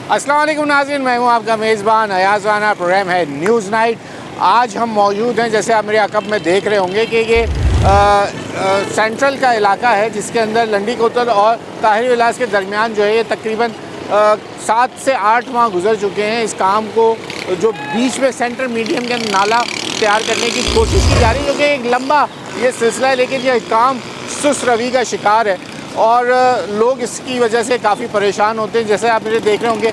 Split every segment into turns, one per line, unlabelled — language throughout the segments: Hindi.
अस्सलाम वालेकुम नाज़रीन, मैं हूँ आपका मेज़बान अयाज़ राना। प्रोग्राम है न्यूज़ नाइट। आज हम मौजूद हैं, जैसे आप मेरे अक़ब में देख रहे होंगे कि ये सेंट्रल का इलाका है जिसके अंदर लंडी कोतल और ताहिर विलास के दरमियान जो है ये तकरीबन 7 से 8 माह गुजर चुके हैं। इस काम को जो बीच में सेंटर मीडियम के नाला तैयार करने की कोशिश की जा रही है, जो कि एक लंबा ये सिलसिला है, लेकिन यह काम सुस्त रवि का शिकार है और लोग इसकी वजह से काफ़ी परेशान होते हैं। जैसे आप मेरे देख रहे होंगे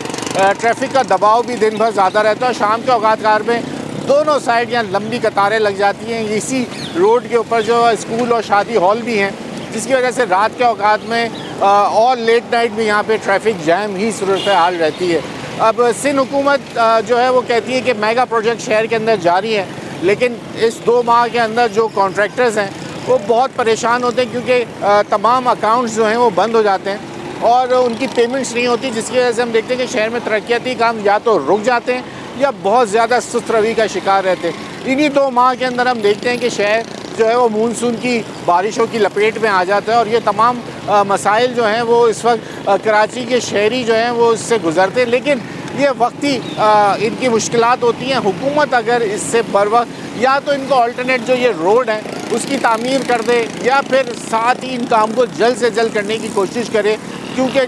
ट्रैफिक का दबाव भी दिन भर ज़्यादा रहता है और शाम के औकात कार में दोनों साइड यहाँ लंबी कतारें लग जाती हैं। इसी रोड के ऊपर जो स्कूल और शादी हॉल भी हैं, जिसकी वजह से रात के औकात में और लेट नाइट भी यहाँ पे ट्रैफिक जैम ही सूरत हाल रहती है। अब सिंध हुकूमत जो है वो कहती है कि मेगा प्रोजेक्ट शहर के अंदर जारी है, लेकिन इस 2 माह के अंदर जो कॉन्ट्रैक्टर्स हैं वो बहुत परेशान होते हैं क्योंकि तमाम अकाउंट्स जो हैं वो बंद हो जाते हैं और उनकी पेमेंट्स नहीं होती, जिसकी वजह से हम देखते हैं कि शहर में तरक्याती काम या तो रुक जाते हैं या बहुत ज़्यादा सुस्त रवि का शिकार रहते हैं। इन्हीं 2 माह के अंदर हम देखते हैं कि शहर जो है वो मानसून की बारिशों की लपेट में आ जाता है और ये तमाम मसाइल जो हैं वो इस वक्त कराची के शहरी जो हैं वो इससे गुज़रते हैं, लेकिन ये वक्ती इनकी मुश्किलात होती हैं। हुकूमत अगर इससे बर वक्त या तो इनको अल्टरनेट जो ये रोड है उसकी तामीर कर दे या फिर साथ ही इन काम को जल्द से जल्द करने की कोशिश करे, क्योंकि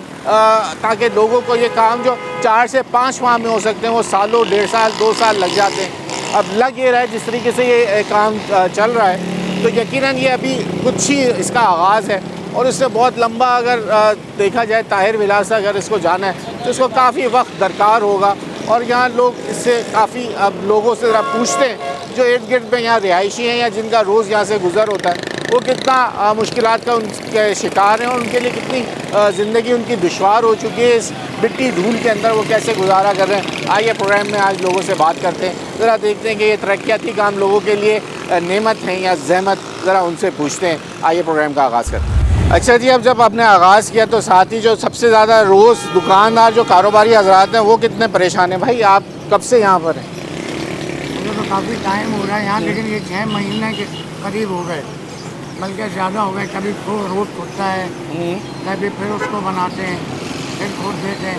ताकि लोगों को ये काम जो 4 से 5 माह में हो सकते हैं वो सालों, 1.5 साल, 2 साल लग जाते हैं। अब लग ये रहा है जिस तरीके से ये काम चल रहा है तो यकीनन ये अभी कुछ ही इसका आगाज़ है और इससे बहुत लंबा अगर देखा जाए ताहिर विलास अगर इसको जाना है तो इसको काफ़ी वक्त दरकार होगा। और यहाँ लोग इससे काफ़ी अब लोगों से ज़रा पूछते हैं जो इर्द गिर्द में यहाँ रिहायशी हैं या जिनका रोज़ यहाँ से गुज़र होता है, वो कितना मुश्किलात का उनके शिकार हैं और उनके लिए कितनी ज़िंदगी उनकी दुश्वार हो चुकी है। इस मिट्टी धूल के अंदर वो कैसे गुजारा कर रहे हैं। आइए प्रोग्राम में आज लोगों से बात करते हैं, ज़रा देखते हैं कि ये तरक्याती काम लोगों के लिए नेमत हैं या ज़हमत, ज़रा उनसे पूछते हैं। आइए प्रोग्राम का आगाज़ करते हैं। अच्छा जी, अब जब आपने आगाज़ किया तो साथ ही जो सबसे ज़्यादा रोज़ दुकानदार जो कारोबारी हजरात हैं वो कितने परेशान हैं? भाई आप कब से यहाँ पर हैं?
मुझे तो काफ़ी टाइम हो रहा है यहाँ, लेकिन ये 6 महीने के करीब हो गए, बल्कि ज़्यादा हो गए। कभी रोड खुदता है, कभी फिर उसको बनाते हैं, फिर खोद देते हैं।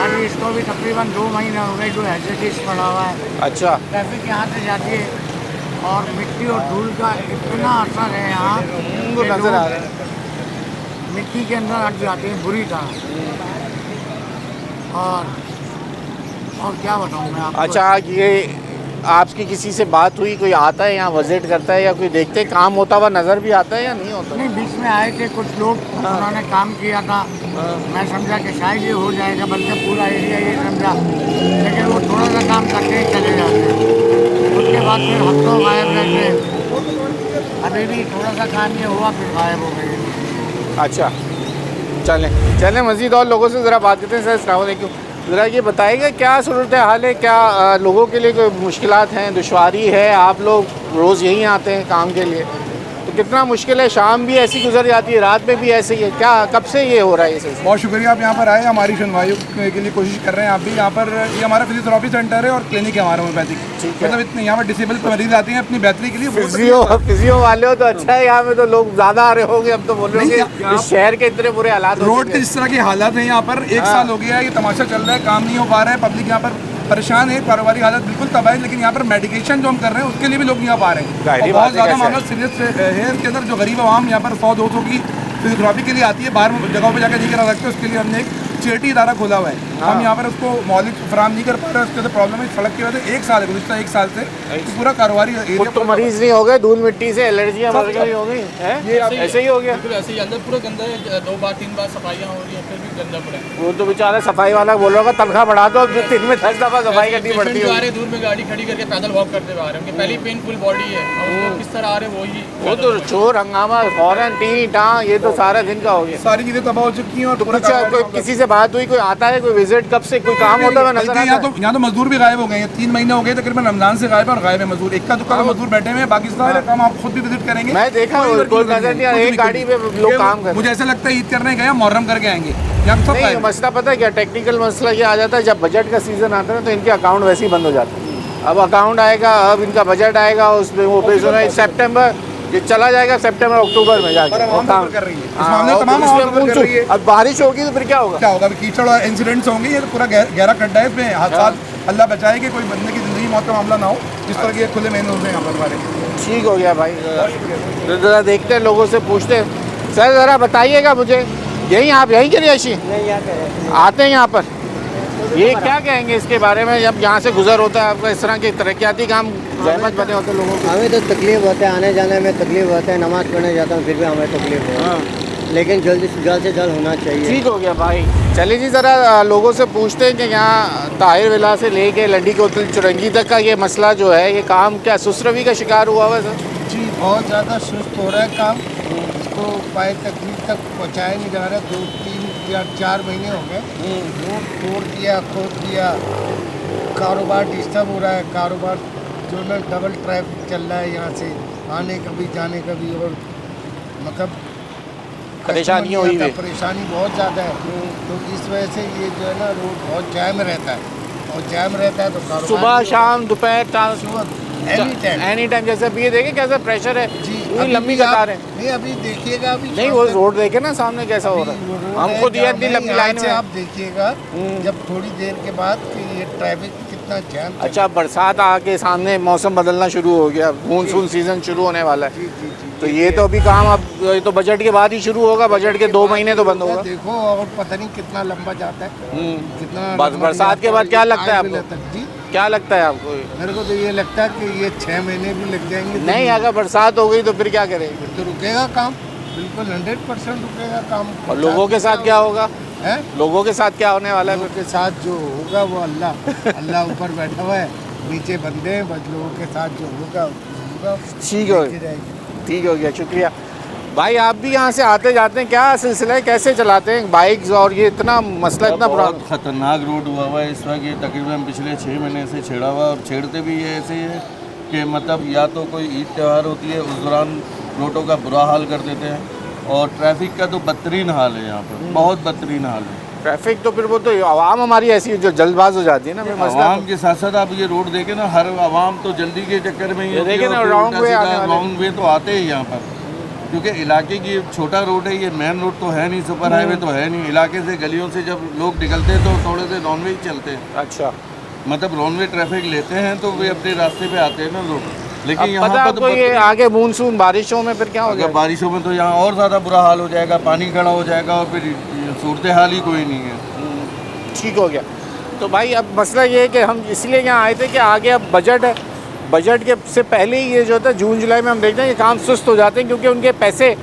अभी इसको भी तकरीबन 2 महीने हो गए जो एज पड़ा हुआ है।
अच्छा,
ट्रैफिक यहाँ से जाती है और मिट्टी और धूल का इतना असर है यहाँ,
वो नज़र आ रहा है।
मिट्टी के अंदर अट जाती है बुरी तरह। और क्या बताऊँ मैं आपको।
अच्छा, ये आपकी किसी से बात हुई, कोई आता है यहाँ विजिट करता है या कोई देखते काम होता हुआ नज़र भी आता है या नहीं होता?
नहीं, बीच में आए थे कुछ लोग, उन्होंने काम किया था। मैं समझा कि शायद ये हो जाएगा, बल्कि पूरा एरिया ये समझा, लेकिन वो थोड़ा सा काम करके ही चले जाते हैं। उसके बाद फिर हफ्तों गायब रहते। अभी भी थोड़ा सा काम ये हुआ फिर गायब हो गए।
अच्छा, चलें मज़ीद और लोगों से ज़रा बात करते हैं। सर अस्सलाम वालेकुम, ज़रा ये बताइएगा क्या सूरत हाल है, क्या लोगों के लिए कोई मुश्किलात हैं, दुश्वारी है? आप लोग रोज़ यहीं आते हैं काम के लिए, तो कितना मुश्किल है? शाम भी ऐसी गुजर जाती है, रात में भी ऐसे ही है, क्या कब से ये हो रहा है? ये
बहुत शुक्रिया आप यहाँ पर आए, हमारी सुनवाई के लिए कोशिश कर रहे हैं आप भी। यहाँ पर ये हमारा फिजियोथेरेपी सेंटर है और क्लिनिक है हमारा होम्योपैथिक। मतलब इतने यहाँ पर डिसेबल मरीज आते हैं अपनी बेहतरी के लिए।
फिजियो वाले हो तो अच्छा है, यहाँ में तो लोग ज़्यादा आ रहे होंगे। अब तो बोल रहे होंगे इस शहर के इतने बुरे हालात,
रोड के जिस तरह के हालात हैं यहाँ पर, 1 साल हो गया है ये तमाशा चल रहा है, काम नहीं हो पा रहा है, पब्लिक यहाँ पर परेशान है, कारोबारी हालत बिल्कुल तबाह है। लेकिन यहाँ पर मेडिकेशन जो हम कर रहे हैं उसके लिए भी लोग यहाँ पा रहे हैं। बहुत ज़्यादा मामला सीरियस है इसके अंदर। जो गरीब आवाम यहाँ पर 100-200 की फिजियोथेरेपी के लिए आती है, बाहर जगहों पर जाकर नहीं करा सकते, उसके लिए हमने एक चैरिटी इदारा खोला हुआ है। हम यहाँ पर उसको मौलिक फराम नहीं कर पा रहे हैं, उसके प्रॉब्लम है। सड़क की वजह से 1 साल है, गुज़िश्ता 1 साल से पूरा कारोबारी एरिया
तो मरीज नहीं हो गए, धूल मिट्टी से एलर्जियाँ हो गई, ये ऐसे ही हो गया।
ऐसे ही अंदर पूरा गंदा है, 2 बार 3 बार सफाइयाँ हो रही हैं, फिर भी गंदा पड़ा है।
वो तो बेचारा सफाई वाला बोल रहा होगा तनख्वाह बढ़ा दो, अब दिन में 10 दफ़ा सफाई करनी पड़ती है।
आ रहे दूर में गाड़ी खड़ी करके पैदल वॉक करते हुए आ रहे हैं, उनकी पहली पेनफुल बॉडी है, और किस तरह आ रहे वही
वो तो चोर हंगामा फौरन टी टाँ, ये तो सारा दिन का हो गया।
सारी चीज़ें तबाह हो चुकी हैं। और
कुछ किसी से बात हुई, कोई आता है, कोई विजिट कब से, कोई काम होता है नजर?
यहाँ तो मजदूर भी गायब हो गए हैं, 3 महीने हो गए तकरीबन रमजान से गायब और गायब है मजदूर। इक्का दुक्का मजदूर बैठे हुए हैं, बाकी सारे काम आप खुद भी विजिट करेंगे।
मैं देखा कोई नजर नहीं आ रहा, एक गाड़ी पे लोग काम कर।
मुझे ऐसा लगता है ईद करने गए, मुहर्रम करके आएंगे।
नहीं, मसला पता है क्या, टेक्निकल मसला ये आ जाता है, जब बजट का सीजन आता है तो इनके अकाउंट वैसे ही बंद हो जाते हैं। अब अकाउंट आएगा, अब इनका बजट आएगा, उसमें वो पैसे सितंबर ये चला जाएगा सितंबर अक्टूबर में जाके
पर
और
आवाम
काम
सफर कर रही है इस
हाँ,
मामले में
और
तमाम
इसमें
आवाम सफर कर रही है।
अब बारिश होगी तो फिर क्या होगा?
क्या होगा? अभी कीचड़ और इंसिडेंट्स होंगे, ये तो पूरा गहरा खड्डा है, इसमें हादसा अल्लाह बचाए कि कोई बंदे की ज़िंदगी मौत का मामला ना हो। इस तरह के खुले मेन रोड हैं यहाँ पर हमारे।
ठीक हो गया भाई, तो ज़रा देखते हैं, लोगों से पूछते हैं। सर ज़रा बताइएगा मुझे, यहीं आप यहीं के रिहायशी आते हैं यहाँ पर, ये क्या कहेंगे इसके बारे में? जब यहाँ से गुजर होता है आपका इस तरह के तरक्याती काम जहमत बने होते हैं लोगों को?
हमें तो तकलीफ होता है, आने जाने में तकलीफ होता है, नमाज़ पढ़ने जाता हूँ फिर भी हमें तकलीफ है, लेकिन जल्द से जल्द होना चाहिए।
ठीक हो गया भाई। चलिए जी, ज़रा लोगों से पूछते हैं कि यहाँ ताहिर विला से लेके लंडी कोतल चुरंगी तक का ये मसला जो है, ये काम क्या सुस्त रवि का शिकार हुआ हुआ है सर?
जी बहुत ज़्यादा सुस्त हो रहा है काम, इसको पाए तकलीफ तक पहुँचाया नहीं जा रहा। 2, 3 या 4 महीने हो गए, रोड तोड़ दिया, खोद दिया, कारोबार डिस्टर्ब हो रहा है। कारोबार जो ना डबल ट्रैफिक चल रहा है यहाँ से आने का भी जाने का भी, और मतलब
परेशानी
कस्टमर
हुई
नहीं
है।
आता, परेशानी बहुत ज़्यादा है। तो इस वजह से ये जो है ना रोड बहुत जैम रहता है, और जैम रहता है तो कारोबार
सुबह
भी-
शाम दोपहर
एनी टाइम
जैसे अब ये देखे कैसे प्रेशर है,
जी
पूरी
अभी
लंबी
भी आप-
कतार है।
नहीं अभी देखिएगा, अभी
नहीं
शाम
वो
तक-
रोड देखे ना सामने कैसा हो रहा
अभी वो
है,
रोड
हम
है,
खुद ये
जाम
इतनी
है,
लंबी
यहाँ
लाइन
से
में।
आप देखिएगा जब थोड़ी देर के बाद कि ये ट्रैफिक कितना जैम चल-
अच्छा, बरसात आके सामने मौसम बदलना शुरू हो गया, मानसून सीजन शुरू होने वाला है,
जी जी जी
तो ये तो अभी काम अब ये तो बजट के बाद ही शुरू होगा, बजट के 2 महीने तो बंद होगा।
देखो और पता नहीं कितना लंबा जाता है, कितना लंबा
बरसात के
जाता
बाद
है,
क्या लगता है
आज भी
आपको?
तक जी
क्या लगता है आपको?
मेरे को तो ये लगता है कि ये 6 महीने भी लग जाएंगे।
नहीं, अगर बरसात हो गई तो फिर क्या करेंगे?
फिर तो रुकेगा काम, बिल्कुल 100% रुकेगा काम।
और लोगों के साथ क्या होगा?
है?
लोगों के साथ क्या होने वाला है?
लोगों के साथ जो होगा वो अल्लाह ऊपर बैठा हुआ है, नीचे बंदे हैं, बस लोगों के साथ जो होगा
ठीक हो
देखी जाएगी।
ठीक हो गया, शुक्रिया भाई। आप भी यहाँ से आते जाते हैं, क्या सिलसिला है, कैसे चलाते हैं बाइक्स? और ये इतना मसला इतना बुरा,
बहुत ख़तरनाक रोड हुआ हुआ है इस वक्त। ये तकरीबन पिछले 6 महीने से छेड़ा हुआ है, और छेड़ते भी ये ऐसे है कि मतलब या तो कोई ईद त्यौहार होती है उस दौरान रोडों का बुरा हाल कर देते हैं, और ट्रैफिक का तो बदतरीन हाल है यहाँ पर, बहुत बदतरीन हाल है।
ट्रैफिक तो फिर वो तो आवाम हमारी ऐसी है जो जल्दबाज हो जाती है ना, फिर मसला
आवाम के साथ साथ आप ये रोड देखें ना, हर आवाम तो जल्दी के चक्कर में
ये देखें ना, wrong way आने वाले।
रॉन्ग वे तो आते हैं यहाँ पर, क्योंकि इलाके की छोटा रोड है, ये मेन रोड तो है नहीं, सुपर हाईवे तो है नहीं। इलाके से गलियों से जब लोग निकलते हैं तो थोड़े से नॉन वे ही चलते हैं,
अच्छा,
मतलब रॉन वे ट्रैफिक लेते हैं तो वे अपने रास्ते पे आते हैं ना लोग। लेकिन
अब
यहाँ
पता
पर
आपको ये आगे मानसून बारिशों में फिर क्या हो
अगर
जाएगा?
बारिशों में तो यहाँ और ज़्यादा बुरा हाल हो जाएगा, पानी खड़ा हो जाएगा, और फिर सूरत हाल ही कोई नहीं है।
ठीक हो गया। तो भाई अब मसला ये है कि हम इसलिए यहाँ आए थे कि आगे अब बजट है, बजट के से पहले ही ये जो होता है जून जुलाई में हम देखते हैं कि काम सुस्त हो जाते हैं, क्योंकि उनके पैसे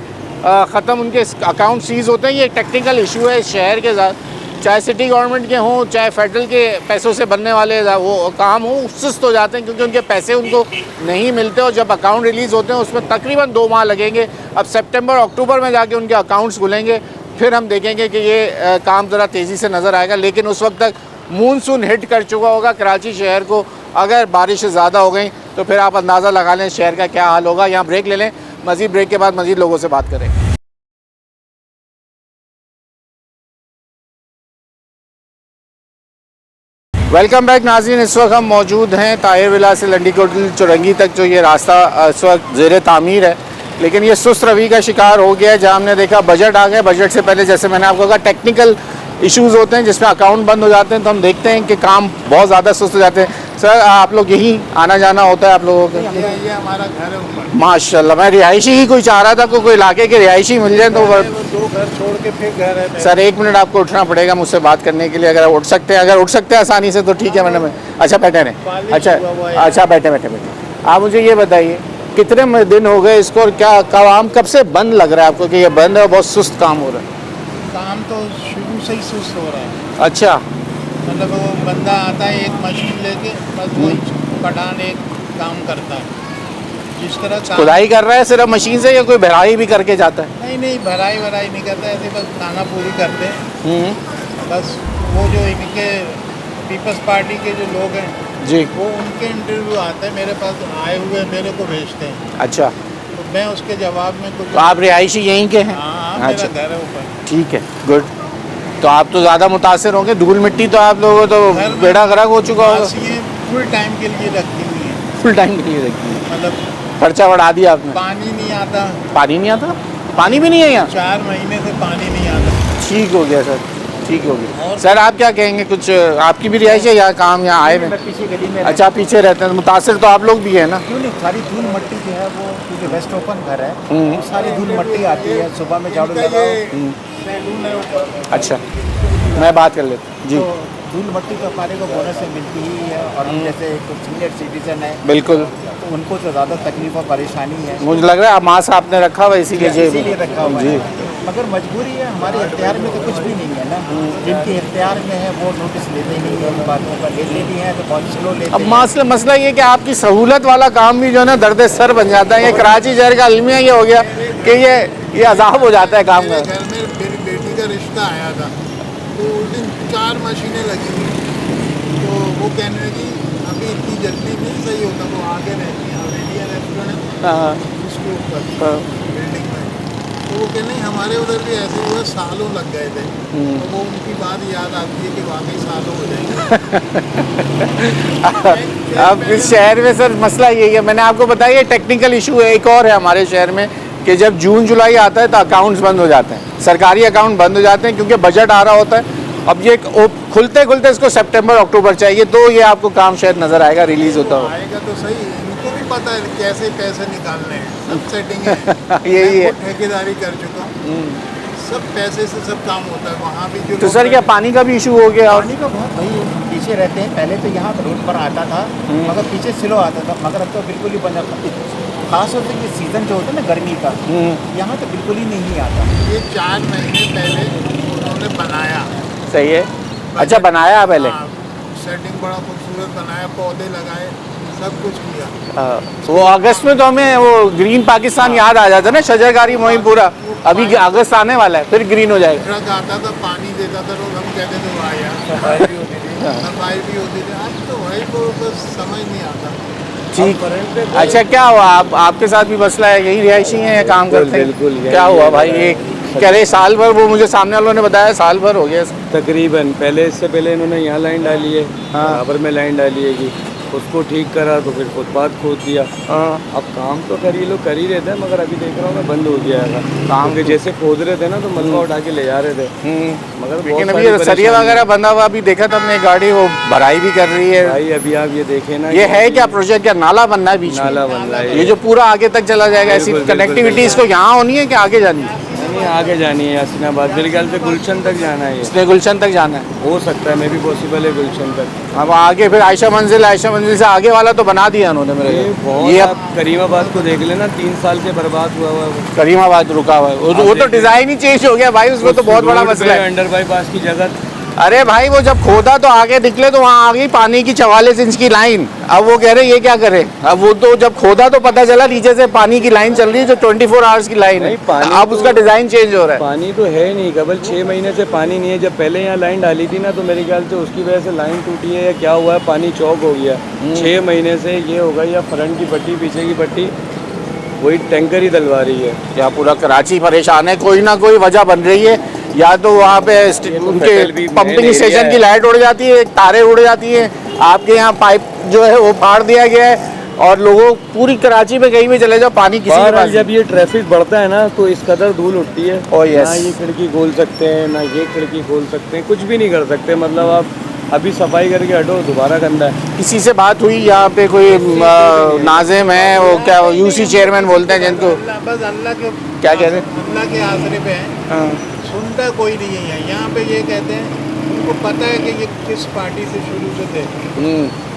ख़त्म, उनके अकाउंट सीज होते हैं। ये एक टेक्निकल इशू है इस शहर के साथ, चाहे सिटी गवर्नमेंट के हों चाहे फेडरल के पैसों से बनने वाले वो काम हो, सुस्त हो जाते हैं क्योंकि उनके पैसे उनको नहीं मिलते, और जब अकाउंट रिलीज़ होते हैं उसमें तकरीबन 2 माह लगेंगे। अब सितंबर अक्टूबर में जाके उनके अकाउंट्स खुलेंगे, फिर हम देखेंगे कि ये काम ज़रा तेज़ी से नज़र आएगा। लेकिन उस वक्त तक मानसून हिट कर चुका होगा कराची शहर को। अगर बारिश ज़्यादा हो गई तो फिर आप अंदाज़ा लगा लें शहर का क्या हाल होगा। यहाँ ब्रेक ले लें, मज़ीद ब्रेक के बाद मज़ीद लोगों से बात करें। वेलकम बैक नाज़रीन, इस वक्त हम मौजूद हैं ताहिर विला से लंडी कोतल चुरंगी तक जो ये रास्ता इस वक्त ज़ेर तामीर है, लेकिन ये सुस्त रवि का शिकार हो गया है। जहाँ हमने देखा बजट आ गया, बजट से पहले जैसे मैंने आपको कहा टेक्निकल इश्यूज़ होते हैं जिसमें अकाउंट बंद हो जाते हैं, तो हम देखते हैं कि काम बहुत ज़्यादा सुस्त हो जाते हैं। सर आप लोग यहीं आना जाना होता है आप लोगों का?
ये हमारा घर है ऊपर।
माशाल्लाह, मैं रिहायशी ही कोई चाह रहा था, कोई इलाके के रिहायशी मिल जाए तो।
2 घर छोड़ के फिर घर है।
सर 1 मिनट आपको उठना पड़ेगा मुझसे बात करने के लिए, अगर उठ सकते हैं, अगर उठ सकते हैं आसानी से तो ठीक है। मैंने अच्छा बैठे रहें, अच्छा बैठे बैठे बैठे। आप मुझे ये बताइए कितने दिन हो गए इसको, और क्या काम कब से बंद लग रहा है आपको कि ये बंद है और बहुत सुस्त काम हो रहा है?
काम तो शुरू से ही सुस्त हो रहा है।
अच्छा,
मतलब वो बंदा आता है एक मशीन लेके, बस वही कटान एक काम करता है। जिस तरह काम
खुदाई कर रहा है सिर्फ मशीन से, या कोई भराई भी करके जाता है?
नहीं भराई वराई नहीं करता, ऐसे बस खाना पूरी करते हैं। बस वो जो इनके पीपल्स पार्टी के जो लोग हैं
जी,
वो उनके इंटरव्यू आते हैं मेरे पास, आए हुए मेरे को भेजते हैं,
अच्छा,
तो मैं उसके जवाब में कुछ।
तो आप रिहायशी यहीं के हैं?
हाँ मेरा
अच्छा,
घर है ऊपर।
ठीक है, गुड। तो आप तो ज़्यादा मुतासिर होंगे, धूल मिट्टी तो आप लोगों तो
घर में
बेड़ा गर्क हो चुका होगा।
ये फुल टाइम के लिए रखी हुई है,
फुल टाइम के लिए रखी है।
मतलब
खर्चा बढ़ा दिया आपने।
पानी नहीं आता,
पानी नहीं आता, पानी भी नहीं है यहाँ।
4 महीने से पानी नहीं आता।
ठीक हो गया सर, ठीक हो गया। सर आप क्या कहेंगे, कुछ आपकी भी रिहाइश है यहाँ, काम यहाँ आए हुए?
मैं पीछे गली में
अच्छा, पीछे रहते हैं, मुतासिर तो आप लोग भी हैं ना?
क्यों नहीं, सारी धूल मट्टी जो है वो, क्योंकि वेस्ट ओपन घर है,
हम्म।
वो सारी धूल मट्टी आती है, सुबह में झाड़ू
इनका
लगाओ
ये सैलून है ऊपर।
अच्छा, मैं बात कर लेता हूँ जी।
तो धूल मट्टी तो हमारे को बोनस से मिलती ही है, और हम जैसे कुछ सीनियर सिटीजन है
बिल्कुल,
तो उनको तो ज़्यादा तकलीफ और परेशानी है,
मुझे लग रहा है मास्क आपने रखा हुआ इसीलिए जेब
इसीलिए रखा हुआ
जी।
है। मगर मजबूरी है, हमारे इख्तियार में तो कुछ भी नहीं है ना। जिनके इख्तियार में है वो नोटिस लेते नहीं है, इन बातों पर लेते नहीं है तो बहुत स्लो लेते
अब
हैं।
मसला ये कि आपकी सहूलत वाला काम भी जो है ना दर्द सर बन जाता है। ये कराची शहर का अलमिया ये हो गया कि ये अजाब हो जाता है काम
मेरे
का।
घर में मेरी बेटी का रिश्ता आया था, तो उस दिन 4 मशीनें लगी हुई, तो वो कहने लगी अभी इतनी जल्दी नहीं सही होता। वो आगे रहती है हवेलिया रेस्टोरेंट,
हाँ,
उसके ऊपर
हाँ।
बिल्डिंग में, तो वो कहने हमारे उधर भी ऐसे हुआ, सालों लग गए थे। तो वो उनकी बात याद आती है कि वाकई सालों हो जाएंगे।
अब इस शहर में सर मसला यही है, मैंने आपको बताया ये टेक्निकल इशू है। एक और है हमारे शहर में कि जब जून जुलाई आता है तो अकाउंट्स बंद हो जाते हैं, सरकारी अकाउंट बंद हो जाते हैं क्योंकि बजट आ रहा होता है। अब ये खुलते खुलते इसको सितंबर अक्टूबर चाहिए, तो ये आपको काम शायद नज़र आएगा रिलीज़ होता हो।
आएगा तो सही, इनको भी पता है कैसे पैसे निकालने हैं, सब सेटिंग है।
यही है।
मैं खुद ठेकेदारी कर चुका हूँ, सब पैसे से सब काम होता है। वहाँ भी जो
तो
लोग
सर क्या पानी का भी इशू हो गया? और
पानी का बहुत भाई पीछे रहते हैं, पहले तो यहाँ रोड पर आता था मगर पीछे स्लो आता था, मगर अब तो बिल्कुल ही बंद है। खास तौर से ये सीज़न जो होता है ना गर्मी का, यहाँ तो बिल्कुल ही नहीं आता।
ये 4 महीने पहले उन्होंने बनाया।
सही है, अच्छा बनाया पहले।
हाँ, सेटिंग बड़ा खूबसूरत बनाया, पौधे लगाए, सब कुछ किया।
वो अगस्त में तो हमें वो ग्रीन पाकिस्तान याद आ जाता है ना, शजरकारी मुहिम पूरा। अभी अगस्त आने वाला है, फिर ग्रीन हो जाएगा।
ट्रक आता था, पानी देता था, लोग हम कहते थे वाह यार, सफाई भी होती थी, सफाई भी होती थी। आज तो भाई को बस समझ नहीं आता।
ठीक, अच्छा क्या हुआ आपके साथ भी मसला है? यही रिहायशी हैं या काम करते हैं?
बिल्कुल, यही
क्या हुआ
है।
भाई? ये कह रहे साल भर, वो मुझे सामने वालों ने बताया साल भर हो गया।
तकरीबन पहले, इससे पहले इन्होंने यहाँ लाइन डाली है,
हाँ।
बराबर में लाइन डाली है कि उसको ठीक करा तो फिर फुटपाथ खोद दिया।
हाँ।
अब काम तो कर ही लोग कर ही रहे थे, मगर अभी देख रहा हूँ मैं बंद हो गया है काम के। जैसे खोद रहे थे ना तो मलबा उठा के ले जा रहे थे, मगर बहुत
लेकिन
सारी
अभी सरिया
परेशानी
वगैरह बंधा हुआ, अभी देखा था हमने गाड़ी वो भराई भी कर रही है।
भाई अभी आप ये देखें ना,
ये है क्या प्रोजेक्ट? क्या नाला बनना है बीच में?
नाला बन रहा है
ये जो पूरा आगे तक चला जाएगा, ऐसी
बिल्कुल, बिल्कुल,
कनेक्टिविटी इसको यहाँ होनी है कि आगे जानी है?
नहीं, आगे जानी है यासिनाबाद, मेरे ख्याल से गुलशन तक जाना है। ये
इसने गुलशन तक जाना है,
हो सकता है, मे भी पॉसिबल है गुलशन तक।
अब आगे फिर आयशा मंजिल से आगे वाला तो बना दिया उन्होंने मेरे
ये
को।
बहुत,
ये
आप करीमाबाद को देख लेना, 3 साल से बर्बाद हुआ हुआ है।
करीमाबाद रुका हुआ है, वो तो डिजाइन ही चेंज हो गया भाई, उसमें तो बहुत बड़ा मसला है।
अंडर बाईपास की जगह,
अरे भाई वो जब खोदा तो आगे निकले तो वहाँ आ गई पानी की 44 इंच की लाइन। अब वो कह रहे ये क्या करे? अब वो तो जब खोदा तो पता चला नीचे से पानी की लाइन चल रही है जो 24 आवर्स की लाइन है।
नहीं, पानी
अब
तो-
उसका डिजाइन चेंज हो रहा है।
पानी तो है नहीं, केवल 6 महीने से पानी नहीं है। जब पहले यहाँ लाइन डाली थी ना तो मेरे ख्याल से उसकी वजह से लाइन टूटी है या क्या हुआ है, पानी चौक हो गया। 6 महीने से ये होगा, या फ्रंट की पट्टी पीछे की पट्टी वही टैंकर ही डलवा रही है।
या पूरा कराची परेशान है, कोई ना कोई वजह बन रही है। या तो वहाँ पे उनके
फेडरल भी
पंपिंग
main
स्टेशन
area
की
है।
लाइट उड़ जाती है, तारे उड़ जाती है। आपके यहाँ पाइप जो है वो फाड़ दिया गया है, और लोगों पूरी कराची में कहीं भी चले जाओ पानी किसी के
बहरहाल
पास
जब ये ट्रैफिक बढ़ता है ना तो इस कदर धूल उठती है।
Oh, yes.
ना ये खिड़की खोल सकते हैं, ना ये खिड़की खोल सकते हैं, कुछ भी नहीं कर सकते। मतलब आप अभी सफाई करके हटो, दोबारा गंदा है।
किसी से बात हुई यहाँ पे? कोई नाजिम है, वो क्या यूसी चेयरमैन बोलते हैं जिनको,
बस अल्लाह के
क्या कहते हैं?
अल्लाह के आसरे पे हैं। सुनता कोई नहीं है यहाँ पे। ये कहते हैं उनको पता है कि ये किस पार्टी से शुरू से थे,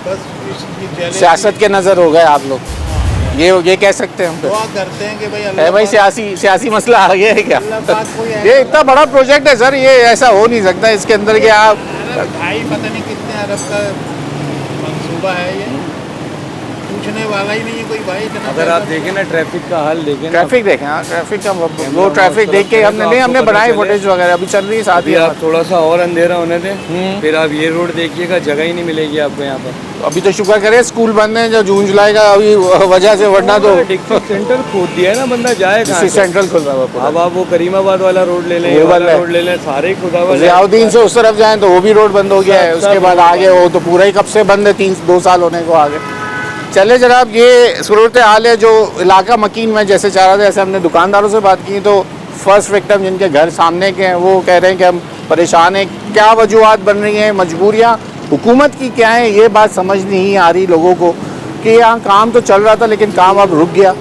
बस इसकी jealousy-
सियासत के नज़र हो गए आप लोग, ये कह सकते हैं हम तो।
दुआ करते हैं कि भाई
है
अल्लाह
भाई,
पाक-
सियासी मसला आ गया है क्या?
अल्लाह पाक कोई ऐसा-
ये इतना बड़ा प्रोजेक्ट है सर, ये ऐसा हो नहीं सकता। इसके अंदर के आप
अरब भाई पता नहीं कितने अरब का मंसूबा है ये, पूछने वाला ही नहीं है कोई भाई। इतना
अगर आप देखें ना ट्रैफिक का हाल देखें ना,
ट्रैफिक देखें, हाँ ट्रैफिक का वो ट्रैफिक देख के हमने बनाए फुटेज वगैरह, अभी चल रही है साथ
अभी
ही।
आप थोड़ा सा और अंधेरा होने दें, फिर आप ये रोड देखिएगा, जगह ही नहीं मिलेगी आपको यहाँ पर।
अभी तो शुक्र करें स्कूल बंद है जो जून जुलाई का अभी वजह से, वरना तो
डिस्ट्रिक्ट सेंटर खोद दिया है ना, बंदा जाए कहाँ से?
सेंट्रल खुल रहा है पूरा।
अब आप वो करीमाबाद वाला रोड ले लें,
वो
ये वाला
वाला
रोड ले लें, सारे खुदा हुआ है।
जियाउद्दीन से उस तरफ जाएं तो वो भी रोड बंद हो गया है।
सब
उसके बाद
रोड
आगे वो तो पूरा ही कब से बंद है, 2 साल होने को आगे। चले जनाब, ये सूरत हाल है जो इलाका मकीन में जैसे चाह रहा था। जैसे हमने दुकानदारों से बात की तो फर्स्ट विक्टिम जिनके घर सामने के हैं वो कह रहे हैं कि हम परेशान हैं। क्या वजूहत बन रही हैं, मजबूरियाँ हुकूमत की क्या है, ये बात समझ नहीं आ रही लोगों को कि यहाँ काम तो चल रहा था लेकिन काम अब रुक गया।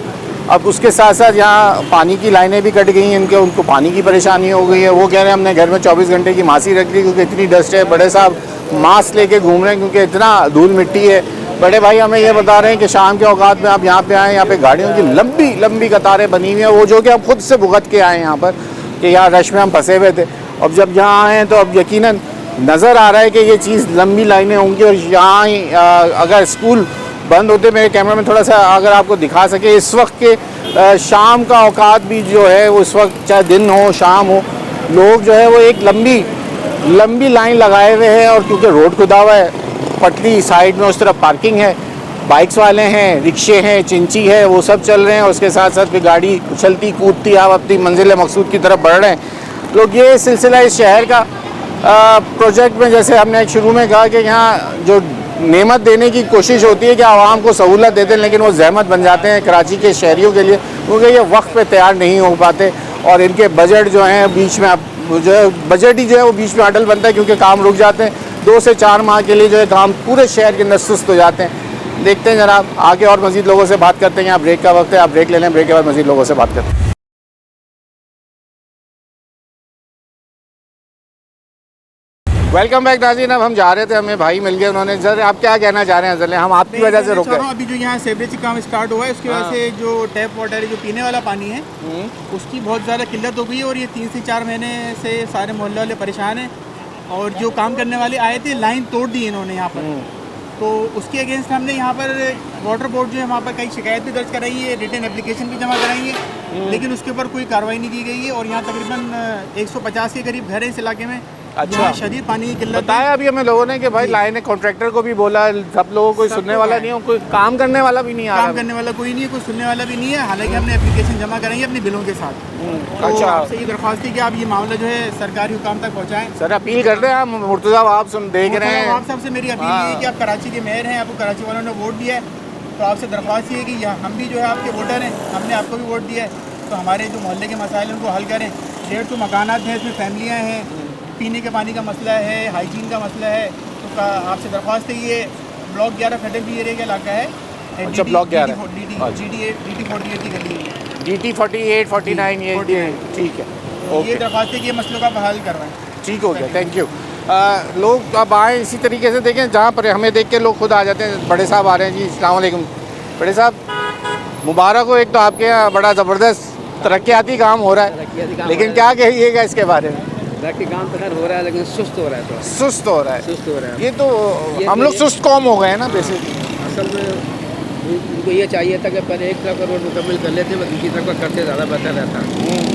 अब उसके साथ साथ यहाँ पानी की लाइनें भी कट गई हैं इनके, उनको पानी की परेशानी हो गई है। वो कह रहे हैं हमने घर में 24 घंटे की मासी रख ली क्योंकि इतनी डस्ट है। बड़े साहब मास्क लेके घूम रहे हैं क्योंकि इतना धूल मिट्टी है। बड़े भाई हमें ये बता रहे हैं कि शाम के औकात में आप यहाँ पे आएँ, यहाँ पे गाड़ियों की लंबी लंबी कतारें बनी हुई हैं, वो जो कि हम खुद से भुगत के आए यहाँ पर कि यहाँ रश में हम फंसे हुए थे। अब जब यहाँ आए हैं तो अब यकीनन नज़र आ रहा है कि ये चीज़ लंबी लाइनें होंगी। और यहाँ अगर स्कूल बंद होते, मेरे कैमरा में थोड़ा सा अगर आपको दिखा सके, इस वक्त के शाम का औकात भी जो है वो इस वक्त चाहे दिन हो शाम हो, लोग जो है वो एक लंबी लाइन लगाए हुए हैं। और क्योंकि रोड खुदा हुआ है, पटरी साइड में उस तरफ पार्किंग है, बाइक्स वाले हैं, रिक्शे हैं, चिंची है, वो सब चल रहे हैं। उसके साथ साथ फिर गाड़ी उछलती कूदती आप अपनी मंजिल मकसूद की तरफ बढ़ रहे हैं लोग। ये सिलसिला इस शहर का प्रोजेक्ट में, जैसे हमने शुरू में कहा कि यहाँ जो नेमत देने की कोशिश होती है कि आवाम को सहूलत देते हैं, लेकिन वो जहमत बन जाते हैं कराची के शहरियों के लिए क्योंकि ये वक्त पे तैयार नहीं हो पाते। और इनके बजट जो हैं बीच में जो है बजट ही जो है वो बीच में अटल बनता है क्योंकि काम रुक जाते हैं। 2 से 4 माह के लिए जो है काम पूरे शहर के अंदर सुस्त हो जाते हैं। देखते हैं जनाब आगे और मज़ीद लोगों से बात करते हैं। यहाँ ब्रेक का वक्त है, आप ब्रेक ले लें, ब्रेक के बाद मज़ीद लोगों से बात करते हैं। वेलकम बैक नाज़रीन। अब हम जा रहे थे, हमें भाई मिल गए, उन्होंने सर आप क्या कहना चाह रहे हैं? चले हम आपकी वजह से रुक गए।
अभी जो यहाँ सीवरेज का काम स्टार्ट हुआ है उसकी वजह से जो टैप वाटर है, जो पीने वाला पानी है उसकी बहुत ज़्यादा किल्लत हो गई है। और ये 3 से 4 महीने से सारे मोहल्ले वाले परेशान हैं। और जो काम करने वाले आए थे लाइन तोड़ दी इन्होंने यहाँ पर, तो उसके अगेंस्ट हमने यहाँ पर वाटर बोर्ड जो है वहाँ पर कई शिकायत भी दर्ज कराई है, रिटन एप्लीकेशन भी जमा कराई है, लेकिन उसके ऊपर कोई कार्रवाई नहीं की गई है। और यहाँ तकरीबन 150 के करीब घर है इस इलाके में।
अच्छा,
शदीद पानी की किल्लत
बताया अभी हमें लोगों ने कि भाई लाइन कॉन्ट्रैक्टर को भी बोला, सब लोगों को सुनने वाला नहीं है, कोई काम करने वाला भी नहीं आ रहा।
काम करने वाला कोई नहीं है, कोई सुनने वाला भी नहीं है। हालांकि हमने एप्लीकेशन जमा कराई है अपने बिलों के साथ। तो
अच्छा,
आपसे ये दरख्वास्त थी कि आप ये मामला जो है सरकारी हुकाम तक पहुँचाएँ।
सर अपील कर रहे हैं हम, मुर्तज़ा आप सुन देख रहे हैं,
आप सबसे मेरी अपील ये है कि आप कराची के मेयर हैं, आपको कराची वालों ने वोट दिया है, तो आपसे दरख्वास्त ये है कि हम भी जो है आपके वोटर हैं, हमने आपको भी वोट दिया है, तो हमारे जो मोहल्ले के मसाइल उनको हल करें। 150 मकानात हैं, इसमें फैमिलियाँ हैं, पीने के पानी का मसला है, हाइजीन का मसला है। तो आपसे दरख्वास्त है, ये ब्लॉक 11 फेडरल बी एरिया का इलाका है।
अच्छा, ब्लॉक 11
DT 48 की गली है,
DT 48 49 ये ठीक है।
ये दरख्वास्त है कि ये मसलों का हल करवाएं।
ठीक हो गया, थैंक यू। लोग अब आए इसी तरीके से, देखें जहाँ पर हमें देख के लोग खुद आ जाते हैं। बड़े साहब आ रहे हैं जी, अस्सलाम वालेकुम। बड़े साहब मुबारक हो, एक तो आपके यहाँ बड़ा ज़बरदस्त तरक्याती काम हो रहा है, लेकिन क्या कहिएगा इसके बारे में?
तरक्की काम तो खैर हो रहा है लेकिन सुस्त हो रहा है,
सुस्त हो रहा है।
सुस्त हो रहा है।
ये तो हम लोग सुस्त कौम हो गए हैं ना बेसिकली।
असल में उनको ये चाहिए था कि पहले एक तरफ का रोड मुकम्मल कर लेते, बस दूसरी तरफ का करते ज़्यादा बेहतर रहता।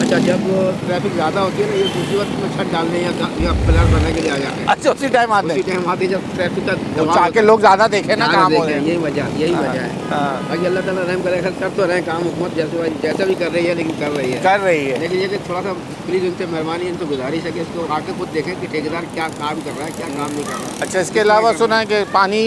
अच्छा, जब ट्रैफिक ज़्यादा होती है ना, ये दूसरी वक्त में छत डालने या पिलर बनने के लिए आ जाते हैं।
अच्छा, उसी टाइम आते हैं,
उसी टाइम आते जब ट्रैफिक का
ताकि लोग ज़्यादा देखें ना काम हो रहा है।
यही वजह है। बाकी अल्लाह ताला रहम करे, कर तो रहे काम, हुकूमत जैसा भी कर रही है, लेकिन कर रही है। लेकिन ये कि थोड़ा सा प्लीज़ उनसे मेहरबानी, इनसे गुजारिश है कि इसको आके खुद देखें कि ठेकेदार क्या काम कर रहा है, क्या काम नहीं कर रहा है।
अच्छा, इसके अलावा सुना है कि पानी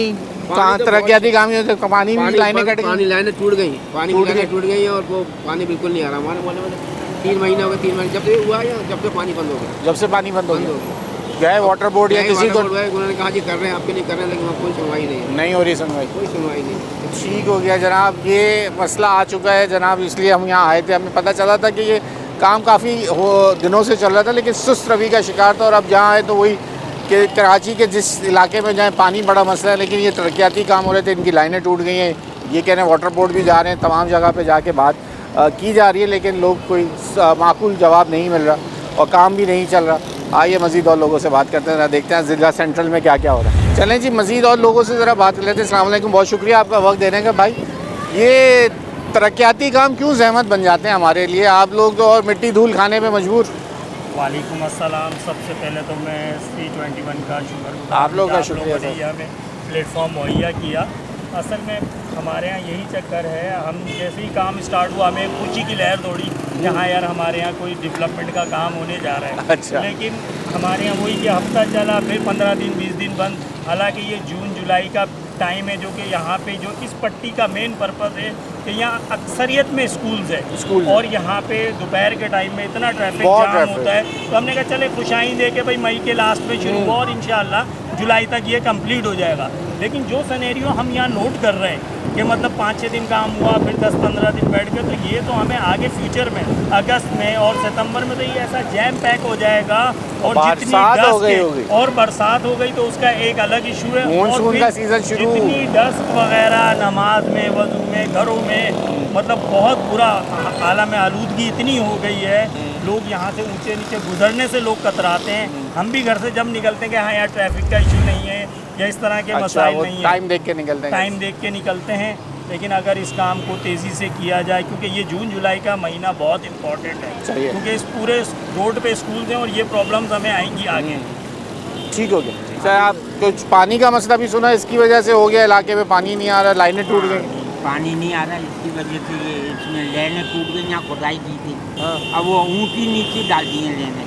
कहाँ तरक्याती काम ही होते, पानी भी लाइनें कट गई,
पानी लाइनें टूट गई, पानी की लाइनें टूट गई और वो पानी बिल्कुल नहीं आ रहा हमारे मोहल्ले में। 3 महीने हो गए, 3 महीने जब से हुआ या जब से पानी बंद हो गया,
जब से पानी बंद हो गया। गए वाटर बोर्ड या किसी को,
उन्होंने कहा जी कर रहे हैं, आपके नहीं कर रहे हैं, लेकिन वहाँ कोई सुनवाई नहीं
हो रही सुनवाई,
कोई सुनवाई नहीं।
ठीक हो गया जनाब, ये मसला आ चुका है जनाब, इसलिए हम यहाँ आए थे। हमें पता चला था कि ये काम काफ़ी दिनों से चल रहा था लेकिन सुस्त रवि का शिकार था। और अब जहाँ आए तो वही कि कराची के जिस इलाके में जाए पानी बड़ा मसला है, लेकिन ये तरक्याती काम हो रहे थे, इनकी लाइनें टूट गई हैं। ये कह रहे हैं वाटर बोर्ड भी जा रहे हैं, तमाम जगह पे जाके बात की जा रही है, लेकिन लोग कोई माकूल जवाब नहीं मिल रहा और काम भी नहीं चल रहा। आइए मज़ीद और लोगों से बात करते हैं, देखते हैं ज़िला सेंट्रल में क्या क्या हो रहा है। चलें जी, मज़ीद और लोगों से ज़रा बात कर लेते हैं। अस्सलाम वालेकुम, बहुत शुक्रिया आपका वक्त देने का। भाई, ये तरक्याती काम क्यों ज़हमत बन जाते हैं हमारे लिए? आप लोग तो और मिट्टी धूल खाने पे मजबूर।
वालेकुम अस्सलाम। सबसे पहले तो मैं C21 का शुक्र,
आप लोग का शुक्रिया
सर, हमें प्लेटफॉर्म मुहैया किया। असल में हमारे यहाँ यही चक्कर है, हम जैसे ही काम स्टार्ट हुआ हमें खुशी की लहर दौड़ी, यहाँ यार हमारे यहाँ कोई डेवलपमेंट का काम होने जा रहा है।
अच्छा।
लेकिन हमारे यहाँ वही कि हफ्ता चला, फिर 15 दिन 20 दिन बंद। हालांकि ये जून जुलाई का टाइम है जो कि यहाँ पे जो इस पट्टी का मेन पर्पज़ है कि यहाँ अक्सरियत में स्कूल्स है और यहाँ पे दोपहर के टाइम में इतना ट्रैफिक जाम होता है, तो हमने कहा चले खुशाई दे के भाई मई के लास्ट में शुरू हुआ और इंशाल्लाह जुलाई तक ये कंप्लीट हो जाएगा। लेकिन जो सिनेरियो हम यहाँ नोट कर रहे हैं कि मतलब 5-6 दिन काम हुआ फिर 10-15 दिन बैठ गए, तो ये तो हमें आगे फ्यूचर में अगस्त में और सितंबर में तो ये ऐसा जैम पैक हो जाएगा और जितनी डस्ट और बरसात हो गई तो उसका एक अलग इशू है।
मानसून का सीजन शुरू,
जितनी डस्ट वगैरह नमाज में, वजू में, घरों में, मतलब बहुत बुरा आलम आलूदगी इतनी हो गई है, लोग यहाँ से ऊंचे नीचे गुजरने से लोग कतराते हैं। हम भी घर से जब निकलते हैं कि हाँ यार ट्रैफिक का इशू नहीं है या इस तरह के मसाइल नहीं है,
टाइम देख के निकलते हैं,
टाइम देख के निकलते हैं। लेकिन अगर इस काम को तेज़ी से किया जाए, क्योंकि ये जून जुलाई का महीना बहुत इम्पोर्टेंट है, क्योंकि इस पूरे रोड पे स्कूल हैं और ये प्रॉब्लम्स हमें आएंगी आगे।
ठीक हो गया सर। आप कुछ पानी का मसला भी सुना, इसकी वजह से हो गया इलाके में पानी नहीं आ रहा, लाइनें टूट गई,
पानी नहीं आ रहा, इसकी वजह से ये इसमें लेने टूट गई, यहाँ खुदाई की थी, अब वो ऊँची नीचे डाल दिए लेने।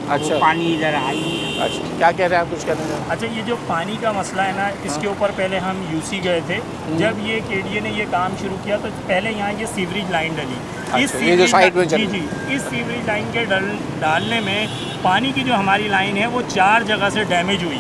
अच्छा,
पानी इधर आई नहीं।
अच्छा, क्या कह रहे हैं आप, कुछ कहते हैं?
अच्छा, ये जो पानी का मसला है ना, इसके ऊपर पहले हम यूसी गए थे, जब ये केडीए ने ये काम शुरू किया तो पहले यहाँ ये सीवरेज लाइन डली। इस
ये जो साइड में
जी, इस सीवरेज लाइन के डालने में पानी की जो हमारी लाइन है वो 4 जगह से डैमेज हुई।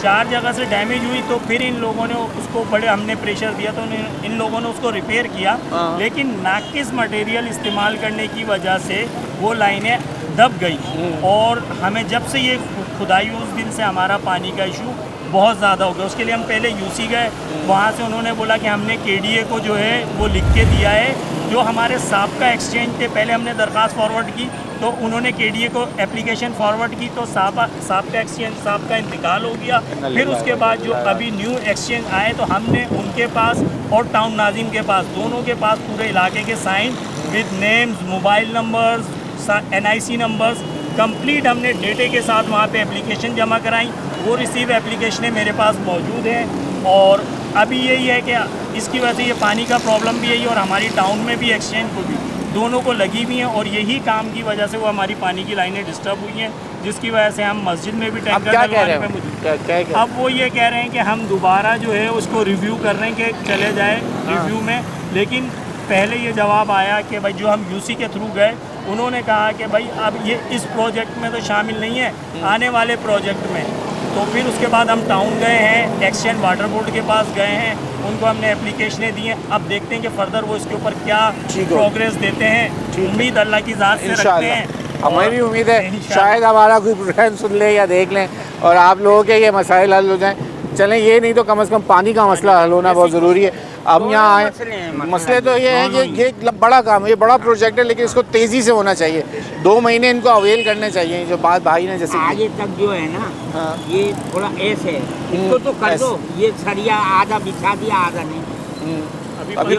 4 जगह से डैमेज हुई तो फिर इन लोगों ने उसको बड़े हमने प्रेशर दिया तो इन लोगों ने उसको रिपेयर किया, लेकिन नाकिस मटेरियल इस्तेमाल करने की वजह से वो लाइनें दब गई और हमें जब से ये खुदाई उस दिन से हमारा पानी का इशू बहुत ज़्यादा हो गया। उसके लिए हम पहले यूसी गए, वहाँ से उन्होंने बोला कि हमने केडीए को जो है वो लिख के दिया है, जो हमारे साबका एक्सचेंज थे पहले हमने दरख्वास्त फॉरवर्ड की तो उन्होंने केडीए को एप्लीकेशन फॉरवर्ड की तो साबका एक्सचेंज साहब का इंतकाल हो गया। फिर उसके बाद जो अभी न्यू एक्सचेंज आए तो हमने उनके पास और टाउन नाजिम के पास, दोनों के पास पूरे इलाके के sign with names, mobile numbers, NIC numbers complete हमने डेटे के साथ वहाँ पे एप्लीकेशन जमा कराई। वो रिसीव एप्लीकेशनें मेरे पास मौजूद हैं और अभी यही है कि इसकी वजह से ये पानी का प्रॉब्लम भी यही और हमारी टाउन में भी एक्सचेंज को भी दोनों को लगी हुई हैं और यही काम की वजह से वो हमारी पानी की लाइनें डिस्टर्ब हुई हैं, जिसकी वजह से हम मस्जिद में भी टैंकर डलवाने पे मौजूद। अब वो ये कह रहे हैं कि हम दोबारा जो है उसको रिव्यू कर रहे हैं कि चले जाए रिव्यू में, लेकिन पहले ये जवाब आया कि भाई जो हम यूसी के थ्रू गए उन्होंने कहा कि भाई अब ये इस प्रोजेक्ट में तो शामिल नहीं है, आने वाले प्रोजेक्ट में। तो फिर उसके बाद हम टाउन गए हैं, एक्सचेंज वाटर बोर्ड के पास गए हैं, उनको हमने एप्लीकेशनें दी हैं। अब देखते हैं कि फर्दर वो इसके ऊपर क्या प्रोग्रेस देते हैं। उम्मीद अल्लाह की ज़ात से रखते हैं,
हमें भी उम्मीद है शायद हमारा कोई प्रोग्राम सुन ले या देख लें और आप लोगों के ये मसाइल हल हो जाएं। चलें, ये नहीं तो कम से कम पानी का मसला हल होना बहुत ज़रूरी है। अब यहाँ आए, मसले तो ये हैं कि ये बड़ा काम है, ये बड़ा प्रोजेक्ट है, लेकिन इसको तेज़ी से होना चाहिए। 2 महीने इनको अवेल करने चाहिए, जो बात भाई ने जैसे
आगे तक जो है ना, ये थोड़ा ऐसे है, इसको तो कर दो, ये सरिया आधा बिछा दिया आधा नहीं।
अभी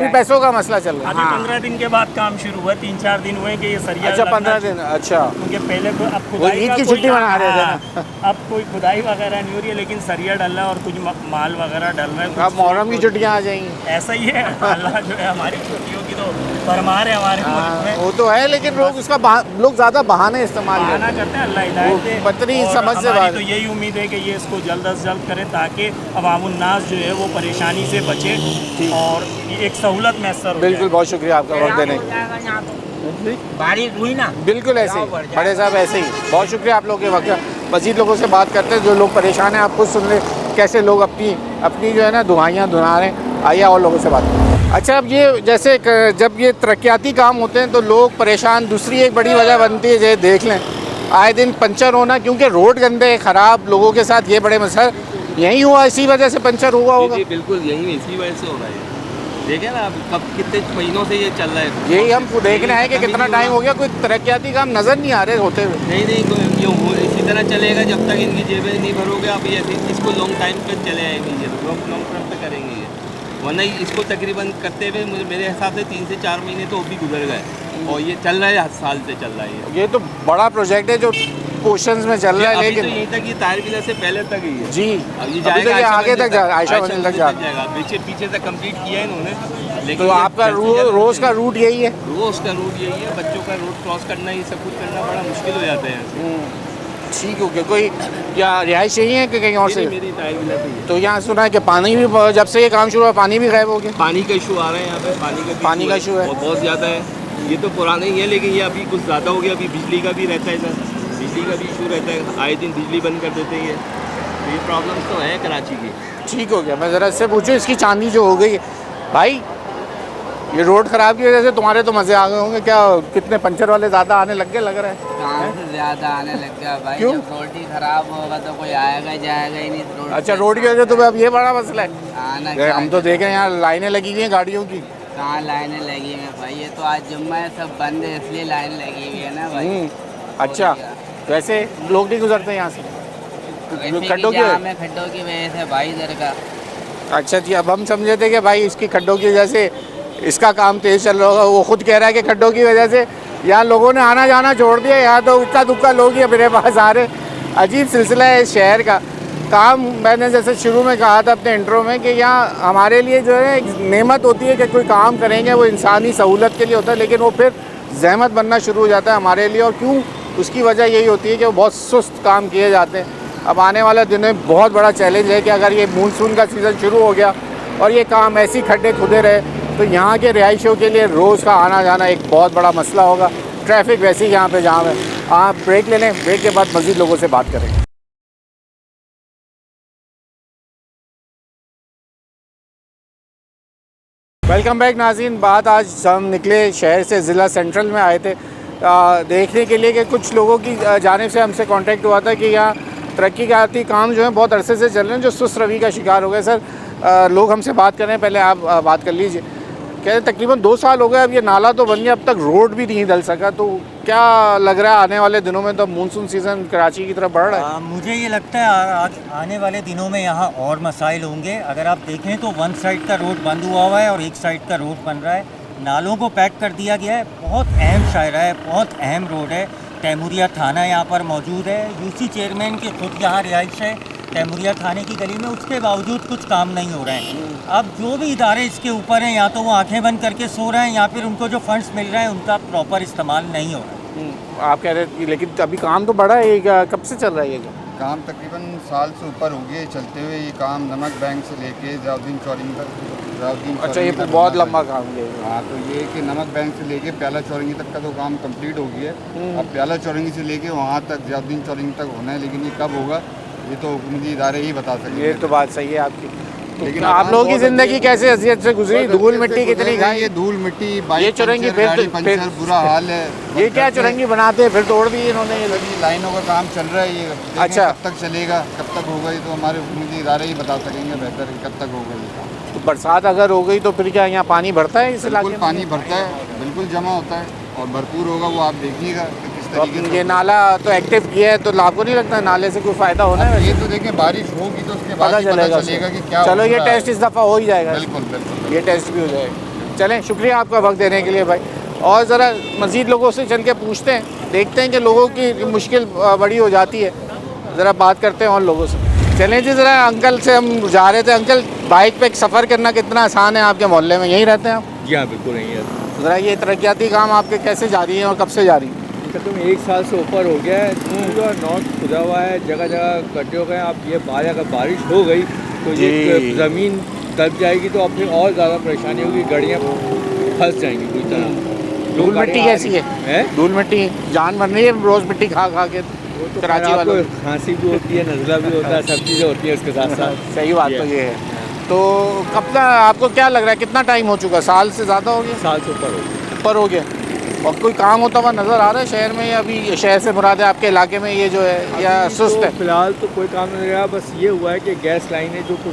पैसों का मसला चल रहा है।
अभी 15 दिन के बाद काम शुरू हुआ, 3-4 दिन हुए कि ये सरिया।
अच्छा, 15 दिन, अच्छा,
क्योंकि पहले तो अब खुदाई
ईद की छुट्टी मना रहे थे ना,
अब कोई खुदाई वगैरह नहीं हो रही है, लेकिन सरिया डल रहा है और कुछ माल वगैरह डल रहा है।
अब मुहर्रम की छुट्टियाँ आ जाएंगी,
ऐसा ही है। अल्लाह जो है हमारी छुट्टियों की तो फरमार है हमारे मुल्क में,
वो तो है, लेकिन लोग ज़्यादा बहाने इस्तेमाल
करते हैं। अल्लाह हिदायत दे।
पतनी समझ से
बात, तो यही उम्मीद है कि ये इसको जल्द अज जल्द करें ताकि अवामुन्नास जो है वो परेशानी से बचे और एक सहूलत मैसर हो।
बिल्कुल, बहुत शुक्रिया आपका वक्त देने।
बारिश हुई ना,
बिल्कुल ऐसे ही बड़े साहब, ऐसे ही बहुत शुक्रिया आप लोगों के वक्त। मज़ीद लोगों से बात करते हैं जो लोग परेशान हैं, आप खुद सुन लें कैसे लोग अपनी जो है ना दुआइयाँ दुआ रहे हैं। आइए और लोगों से बात करें। अच्छा, अब ये जैसे जब ये तरक्याती काम होते हैं तो लोग परेशान, दूसरी एक बड़ी वजह बनती है, जैसे देख लें आए दिन पंचर होना, क्योंकि रोड गंदे ख़राब, लोगों के साथ ये बड़े मसले यही हुआ, इसी वजह से पंचर हुआ होगा।
जी बिल्कुल, यही इसी वजह से हो रहा है। देखें ना, अब कब कितने महीनों से ये चल रहा है,
यही हमको देखना है कि कितना टाइम हो गया, कोई तरक्याती काम नज़र नहीं आ रहे होते हुए।
नहीं ये इसी तरह चलेगा जब तक इनकी जेबें नहीं भरोगे। आप ये इसको लॉन्ग टाइम पे चले आएंगे, ये लॉन्ग टर्म पे करेंगे ये, वरना इसको तकरीबन करते हुए मेरे हिसाब से 3 से 4 महीने तो भी गुजर गए और ये चल रहा है, 7 साल से चल रहा है।
ये तो बड़ा प्रोजेक्ट है जो पोर्शंस में चल रहा है, लेकिन
तो यहीं तक ये तार बिलर से पहले तक ही है
जी।
अब ये जाएगा
आगे तक आयशा मंजिल तक
जाएगा, पीछे से कंप्लीट किया है इन्होंने। लेकिन
तो आपका रोज़ का रूट यही है?
रोज़ का रूट यही है, बच्चों का रूट क्रॉस करना, ये सब कुछ करना बड़ा मुश्किल हो जाता है।
ठीक हो गया। कोई या रिहाइश यही है कि कहीं और से?
मेरी टायर व्हीलर पे ही है।
तो यहाँ सुना है कि पानी भी जब से ये काम शुरू हुआ पानी भी गायब हो गया।
पानी का इशू आ रहा है यहाँ पे, पानी का
इशू है
बहुत ज़्यादा है। ये तो पुराना ही है, लेकिन ये अभी कुछ ज़्यादा हो गया। अभी बिजली का भी रहता है सर, बिजली का भी इशू रहता है, आए दिन बिजली बंद कर देते हैं। तो ये प्रॉब्लम्स तो है कराची की।
ठीक हो गया। मैं ज़रा इससे पूछूँ, इसकी चांदी जो हो गई है भाई, ये रोड ख़राब की वजह से तुम्हारे तो मज़े आ गए होंगे क्या? कितने पंचर वाले ज़्यादा आने लग गए लग रहा है?
कहाँ से ज़्यादा आने लग गया भाई?
क्यों?
जब रोड ही ख़राब होगा तो कोई आएगा जाएगा ही नहीं रोड।
अच्छा, रोड की वजह से तो अब ये बड़ा मसला है। हम तो
क्या
देख रहे हैं यहाँ लाइनें लगी हुई हैं गाड़ियों की।
कहाँ लाइनें लगी हुई हैं भाई? ये तो आज जुम्मा है, सब बंद है, इसलिए लाइन लगी हुई है ना भाई।
अच्छा, वैसे लोग नहीं गुजरते यहाँ से खड्डों की
वजह से भाई इधर का।
अच्छा जी, अब हम समझे थे कि भाई इसकी खड्डों की वजह से इसका काम तेज़ चल रहा होगा। वो खुद कह रहा है कि खड्डों की वजह से यहाँ लोगों ने आना जाना छोड़ दिया। यहाँ तो इक्का दुक्का लोग ही मेरे पास आ रहे। अजीब सिलसिला है इस शहर का। काम मैंने जैसे शुरू में कहा था अपने इंट्रो में कि यहाँ हमारे लिए जो है एक नेमत होती है कि कोई काम करेंगे, वो इंसानी सहूलत के लिए होता है, लेकिन वो फिर जहमत बनना शुरू हो जाता है हमारे लिए। और क्यों? उसकी वजह यही होती है कि वो बहुत सुस्त काम किए जाते हैं। अब आने वाले दिनों में बहुत बड़ा चैलेंज है कि अगर ये मानसून का सीज़न शुरू हो गया और ये काम ऐसी खड्डे खुदे रहे तो यहाँ के रिहायशियों के लिए रोज़ का आना जाना एक बहुत बड़ा मसला होगा। ट्रैफिक वैसे ही यहाँ पे जाम है। आप ब्रेक ले लें, ब्रेक के बाद मज़ीद लोगों से बात करेंगे। वेलकम बैक नाज़रीन। बात आज हम निकले शहर से, ज़िला सेंट्रल में आए थे देखने के लिए कि कुछ लोगों की जानिब से हमसे कांटेक्ट हुआ था कि यहाँ तरक्कीयाती काम जो है बहुत अरसे से चल रहे हैं जो सुस्त रवि का शिकार हो गए। सर लोग हमसे बात कर रहे हैं, पहले आप बात कर लीजिए। कहते तकरीबन 2 साल हो गए, अब ये नाला तो बन गया, अब तक रोड भी नहीं डल सका। तो क्या लग रहा है आने वाले दिनों में तो मानसून सीज़न कराची की तरफ बढ़ रहा है?
मुझे ये लगता है आने वाले दिनों में यहाँ और मसाइल होंगे। अगर आप देखें तो वन साइड का रोड बंद हुआ हुआ है और एक साइड का रोड बन रहा है। नालों को पैक कर दिया गया है। बहुत अहम शायरा है, बहुत अहम रोड है। तैमूरिया थाना यहाँ पर मौजूद है। यूसी चेयरमैन की खुद यहाँ रिहाइश है तैमूरिया थाने की गली में, उसके बावजूद कुछ काम नहीं हो रहे हैं। अब जो भी इदारे इसके ऊपर हैं, या तो वो आंखें बंद करके सो रहे हैं या फिर उनको जो फंड्स मिल रहे हैं उनका प्रॉपर इस्तेमाल नहीं हो रहा है।
आप कह रहे हैं लेकिन अभी काम तो बढ़ा है, कब से चल रहा है ये
काम? तकरीबन साल से ऊपर हो गए चलते हुए ये काम, नमक बैंक से लेके जलाउद्दीन चौरंगी तक।
अच्छा, ये बहुत लंबा काम है।
हाँ, तो ये कि नमक बैंक से लेके प्याला चौरंगी तक का तो काम कंप्लीट हो गया है। अब प्याला चौरंगी से लेके वहाँ तक जलाउद्दीन चौरंगी तक होना है, लेकिन ये कब होगा ये तो हुकूमती इदारे ही बता सकेंगे।
ये तो बात सही है आपकी। लेकिन आप लोगों की ज़िंदगी कैसे अज़ियत से गुजरी? धूल मिट्टी कितनी खाई?
ये धूल मिट्टी,
ये चुरंगी
फिर बुरा हाल है।
ये क्या चुरंगी बनाते हैं फिर तोड़ दी इन्होंने? ये
लाइनों का काम चल रहा है, ये
अच्छा
कब तक चलेगा, कब तक होगा ये तो हमारे हुकूमती इदारे ही बता सकेंगे बेहतर कब तक होगा ये काम।
तो बरसात अगर हो गई तो फिर क्या यहाँ पानी भरता है इस इलाके में?
पानी भरता है, बिल्कुल जमा होता है और भरपूर होगा, वो आप देखिएगा किस तरीके से।
ये नाला तो एक्टिव किया है, तो आपको नहीं लगता नाले से कोई फ़ायदा होना है?
ये तो देखें बारिश होगी तो उसके बाद पता चलेगा कि क्या।
चलो ये टेस्ट इस दफ़ा हो ही जाएगा।
बिल्कुल बिल्कुल,
ये टेस्ट भी हो जाएगा। चलें, शुक्रिया आपका वक्त देने के लिए भाई। और ज़रा मज़ीद लोगों से चल के पूछते हैं, देखते हैं कि लोगों की मुश्किल बड़ी हो जाती है। ज़रा बात करते हैं और लोगों से। चलें जी, ज़रा अंकल से हम जा रहे थे। अंकल, बाइक पे सफ़र करना कितना आसान है आपके मोहल्ले में? यहीं रहते हैं आप?
जी हाँ, बिल्कुल नहीं है।
ज़रा ये तरक्याती काम आपके कैसे जारी हैं और कब से जारी हैं?
तकरीबन 1 साल से ऊपर हो गया है। पूरा नॉर्थ खुदा हुआ है, जगह जगह गड्ढे हो गए। अब ये अगर बारिश हो गई तो ये ज़मीन दब जाएगी तो अब फिर और ज़्यादा परेशानी होगी, गाड़ियाँ फंस जाएंगी पूरी तरह।
धूल मिट्टी कैसी है? धूल मिट्टी जान बन रही है रोज़ मिट्टी खा खा के कराची वालों?
खांसी भी होती है, नज़ला भी होता है, सब चीज़ें होती है उसके साथ साथ।
सही बात तो ये है। तो कब तक आपको क्या लग रहा है कितना टाइम हो चुका? साल से ज़्यादा हो गया?
साल से ऊपर
हो गया। और कोई काम होता हुआ नज़र आ रहा है शहर में, या अभी शहर से मुराद है आपके इलाके में ये जो है, या सुस्त है?
फिलहाल तो कोई काम नहीं रहा। बस ये हुआ है कि गैस लाइनें जो थी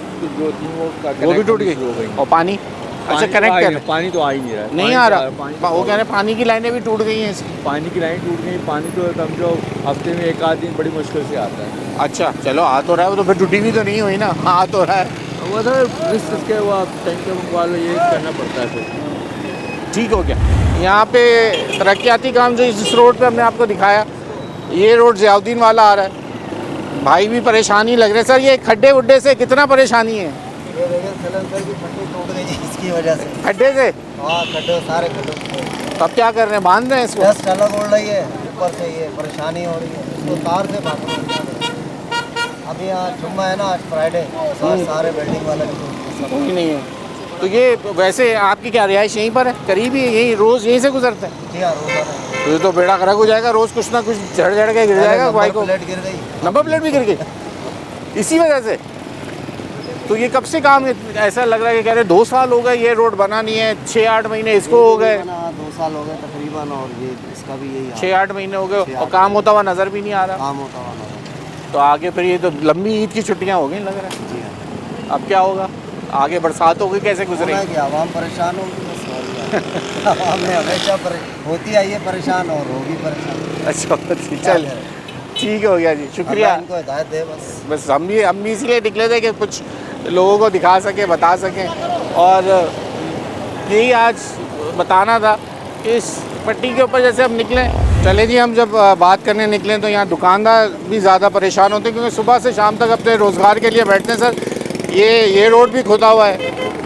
वो भी टूट गई। और पानी? अच्छा, कनेक्ट कर,
पानी तो आ ही नहीं रहा,
नहीं आ रहा। वो कह रहे पानी की लाइनें भी टूट गई हैं।
पानी की लाइन टूट गई। पानी तो समझो हफ्ते में 1 आध दिन बड़ी मुश्किल से आता है।
अच्छा, चलो आ तो रहा है, वो तो फिर टूटी भी तो नहीं हुई ना, आ तो रहा है।
वो तो रिस्क के वो आप टैंकर मंगवा लो, ये करना पड़ता है फिर।
ठीक हो गया। यहाँ पे तरक्याती काम जो इस रोड पे हमने आपको दिखाया, ये रोड ज़ियाउद्दीन वाला आ रहा है। भाई भी परेशानी लग रहे हैं। सर ये खड्डे वड्डे से कितना परेशानी है?
ये देखिए सिलेंडर की फट्टी टूट गई इसकी वजह से।
खड्डे से?
हाँ, खड्डे सारे खड्डे।
अब क्या कर रहे हैं? बांध रहे हैं इसको?
बस चला बोल रही है, ऊपर से ये परेशानी हो रही है, इसको तार से बात। अभी यहाँ जुम्मा है ना, आज फ्राइडे, सारे बिल्डिंग वाले
कोई नहीं है। तो ये वैसे आपकी क्या रिहाइश यहीं पर है, करीब ही यहीं, रोज़ यहीं से गुजरते हैं?
जी हाँ, रोज़ाना।
तो ये तो बेड़ा खराब हो जाएगा, रोज़ कुछ ना कुछ झड़ के गिर जाएगा बाइक को।
प्लेट गिर गई,
नंबर प्लेट भी गिर गई इसी वजह से। तो ये कब से काम है? ऐसा लग रहा है कि कह रहे 2 साल हो गए ये रोड बना नहीं है, 6-8 महीने इसको हो गए।
2 साल हो गए तकरीबन, और ये इसका भी यही
6-8 महीने हो गए और काम होता हुआ नज़र भी नहीं आ रहा।
काम होता हुआ नजर।
तो आगे फिर ये तो लंबी ईद की छुट्टियां हो गई लग रहा है।
जी हाँ।
अब क्या होगा आगे, बरसात होगी, कैसे गुजरेगी?
आवाम परेशान होगी बस। आवाम में हमेशा होती आई है परेशान और होगी परेशान।
अच्छा चल ठीक हो गया जी, शुक्रिया।
इनको हिदायत दे
बस हम भी इसीलिए निकले थे कि कुछ लोगों को दिखा सकें, बता सकें, और यही आज बताना था कि इस पट्टी के ऊपर जैसे हम निकले। चले जी, हम जब बात करने निकले तो यहाँ दुकानदार भी ज़्यादा परेशान होते हैं, क्योंकि सुबह से शाम तक अपने रोज़गार के लिए बैठते हैं। सर ये रोड भी खुदा हुआ है,